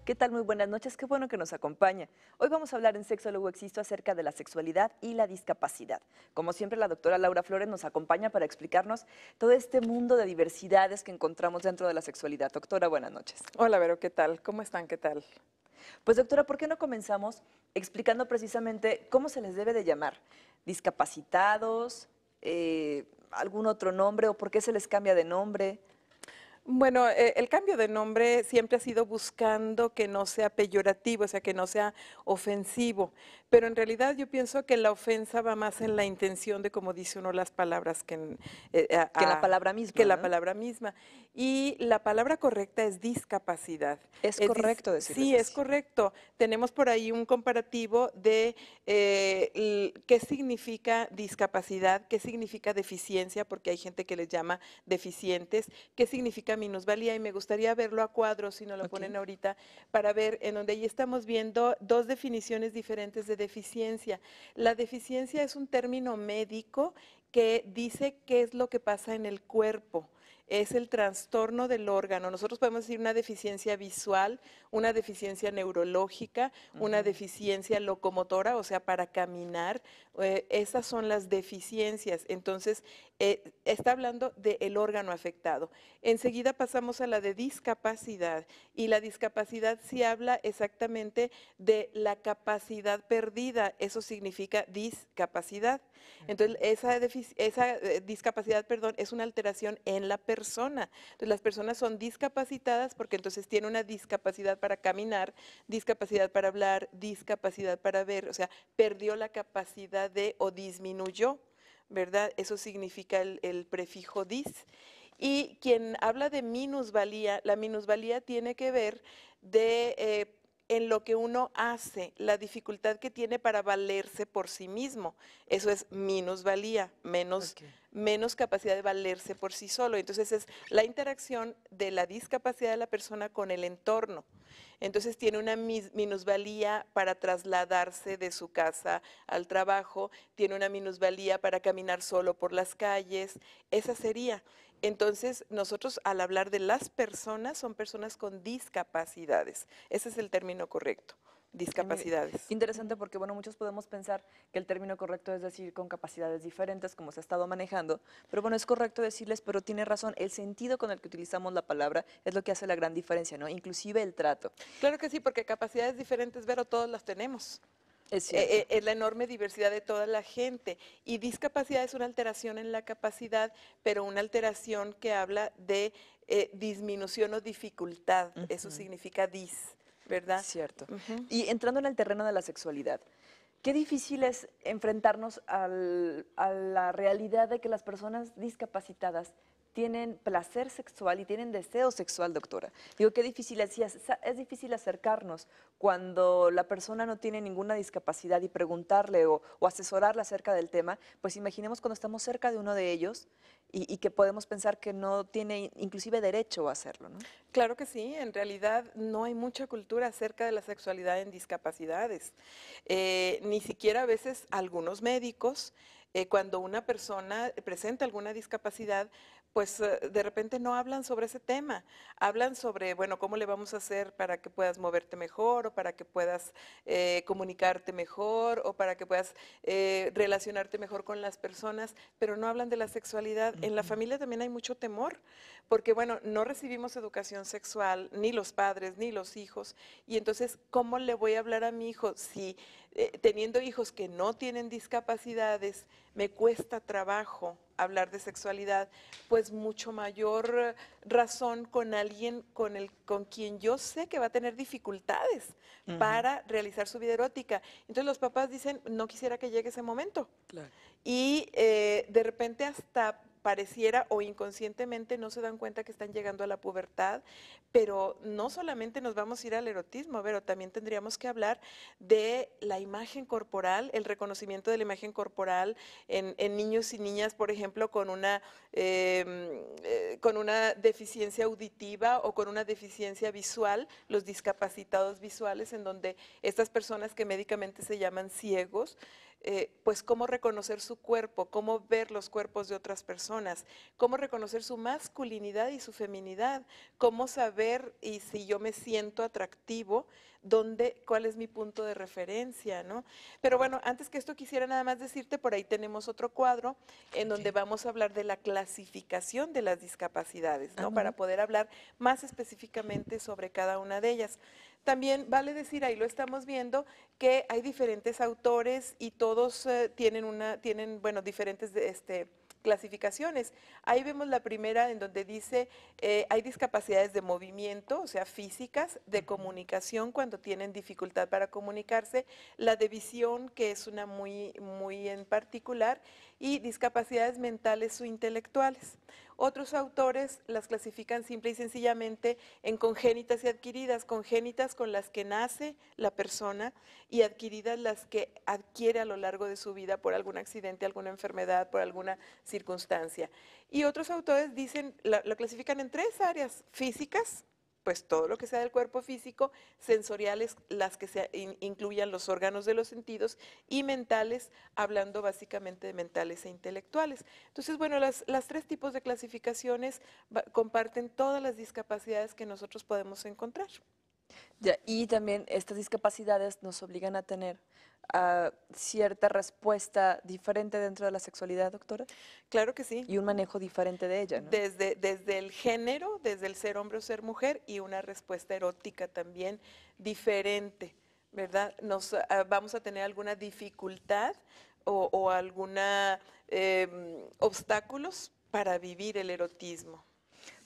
¿Qué tal? Muy buenas noches, qué bueno que nos acompaña. Hoy vamos a hablar en Sexólogo Existo acerca de la sexualidad y la discapacidad. Como siempre, la doctora Laura Flores nos acompaña para explicarnos todo este mundo de diversidades que encontramos dentro de la sexualidad. Doctora, buenas noches. Hola, Vero, ¿qué tal? ¿Cómo están? ¿Qué tal? Pues doctora, ¿por qué no comenzamos explicando precisamente cómo se les debe de llamar? ¿Discapacitados? ¿Algún otro nombre o por qué se les cambia de nombre? Bueno, el cambio de nombre siempre ha sido buscando que no sea peyorativo, o sea, que no sea ofensivo, pero en realidad yo pienso que la ofensa va más en la intención de cómo dice uno las palabras Que la palabra que misma, la ¿no? palabra misma. Y la palabra correcta es discapacidad. Es correcto decirles Sí, es así. correcto. Tenemos por ahí un comparativo de qué significa discapacidad, qué significa deficiencia, porque hay gente que les llama deficientes, qué significa minusvalía, y me gustaría verlo a cuadros, si no lo Ok. ponen ahorita, para ver en donde ahí estamos viendo dos definiciones diferentes de deficiencia. La deficiencia es un término médico que dice qué es lo que pasa en el cuerpo. Es el trastorno del órgano. Nosotros podemos decir una deficiencia visual, una deficiencia neurológica, una Ujú. deficiencia locomotora, o sea, para caminar. Esas son las deficiencias. Entonces, está hablando del órgano afectado. Enseguida pasamos a la de discapacidad, y la discapacidad sí habla exactamente de la capacidad perdida. Eso significa discapacidad. Entonces, esa discapacidad, perdón, es una alteración en la persona. Entonces, las personas son discapacitadas porque entonces tiene una discapacidad para caminar, discapacidad para hablar, discapacidad para ver, o sea, perdió la capacidad de o disminuyó, ¿verdad? Eso significa el prefijo dis. Y quien habla de minusvalía, la minusvalía tiene que ver de en lo que uno hace, la dificultad que tiene para valerse por sí mismo. Eso es minusvalía, Ok. menos capacidad de valerse por sí solo. Entonces es la interacción de la discapacidad de la persona con el entorno. Entonces tiene una minusvalía para trasladarse de su casa al trabajo, tiene una minusvalía para caminar solo por las calles. Esa sería. Entonces, nosotros al hablar de las personas, son personas con discapacidades. Ese es el término correcto, Muy bien. discapacidades. Interesante porque, bueno, muchos podemos pensar que el término correcto es decir con capacidades diferentes, como se ha estado manejando, pero bueno, es correcto decirles, pero tiene razón, el sentido con el que utilizamos la palabra es lo que hace la gran diferencia, ¿no? Inclusive el trato. Claro que sí, porque capacidades diferentes, Vero, todas las tenemos. Es cierto. Es la enorme diversidad de toda la gente. Y discapacidad es una alteración en la capacidad, pero una alteración que habla de disminución o dificultad. Eso Ujú. significa ¿verdad? Cierto. Ujú. Y entrando en el terreno de la sexualidad, qué difícil es enfrentarnos a la realidad de que las personas discapacitadas tienen placer sexual y tienen deseo sexual, doctora. Digo, qué difícil es difícil acercarnos cuando la persona no tiene ninguna discapacidad y preguntarle o asesorarle acerca del tema, pues imaginemos cuando estamos cerca de uno de ellos y que podemos pensar que no tiene inclusive derecho a hacerlo, ¿no? Claro que sí, en realidad no hay mucha cultura acerca de la sexualidad en discapacidades. Ni siquiera a veces algunos médicos, cuando una persona presenta alguna discapacidad, pues de repente no hablan sobre ese tema. Hablan sobre, bueno, cómo le vamos a hacer para que puedas moverte mejor, o para que puedas comunicarte mejor, o para que puedas relacionarte mejor con las personas, pero no hablan de la sexualidad. En la Ujú. familia también hay mucho temor porque bueno, no recibimos educación sexual, ni los padres, ni los hijos, y entonces, ¿cómo le voy a hablar a mi hijo si teniendo hijos que no tienen discapacidades, me cuesta trabajo hablar de sexualidad? Pues mucho mayor razón con alguien con quien yo sé que va a tener dificultades Ujú. para realizar su vida erótica. Entonces los papás dicen, no quisiera que llegue ese momento. Claro. Y de repente hasta pareciera o inconscientemente no se dan cuenta que están llegando a la pubertad, pero no solamente nos vamos a ir al erotismo, pero también tendríamos que hablar de la imagen corporal, el reconocimiento de la imagen corporal en niños y niñas, por ejemplo, con una deficiencia auditiva o con una deficiencia visual, los discapacitados visuales, en donde estas personas que médicamente se llaman ciegos, pues cómo reconocer su cuerpo, cómo ver los cuerpos de otras personas, cómo reconocer su masculinidad y su feminidad, cómo saber y si yo me siento atractivo, cuál es mi punto de referencia, ¿no? Pero bueno, antes que esto quisiera nada más decirte, por ahí tenemos otro cuadro en donde vamos a hablar de la clasificación de las discapacidades, ¿no? Muy Para bien. poder hablar más específicamente sobre cada una de ellas. También vale decir, ahí lo estamos viendo, que hay diferentes autores y todos tienen, bueno, diferentes clasificaciones. Ahí vemos la primera en donde dice, hay discapacidades de movimiento, o sea, físicas, de comunicación, cuando tienen dificultad para comunicarse, la de visión, que es una muy en particular, y discapacidades mentales o intelectuales. Otros autores las clasifican simple y sencillamente en congénitas y adquiridas, congénitas con las que nace la persona y adquiridas las que adquiere a lo largo de su vida por algún accidente, alguna enfermedad, por alguna circunstancia. Y otros autores lo clasifican en tres áreas: físicas, pues todo lo que sea del cuerpo físico; sensoriales, las que incluyan los órganos de los sentidos; y mentales, hablando básicamente de mentales e intelectuales. Entonces, bueno, las tres tipos de clasificaciones comparten todas las discapacidades que nosotros podemos encontrar. Ya, y también estas discapacidades nos obligan a tener cierta respuesta diferente dentro de la sexualidad, doctora, Claro que sí. y un manejo diferente de ella, ¿no? Desde el género, desde el ser hombre o ser mujer, y una respuesta erótica también diferente, ¿verdad? Vamos a tener alguna dificultad o alguna obstáculos para vivir el erotismo.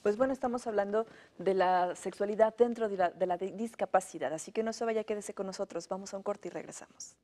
Pues bueno, estamos hablando de la sexualidad dentro de la discapacidad, así que no se vaya, quédese con nosotros. Vamos a un corte y regresamos.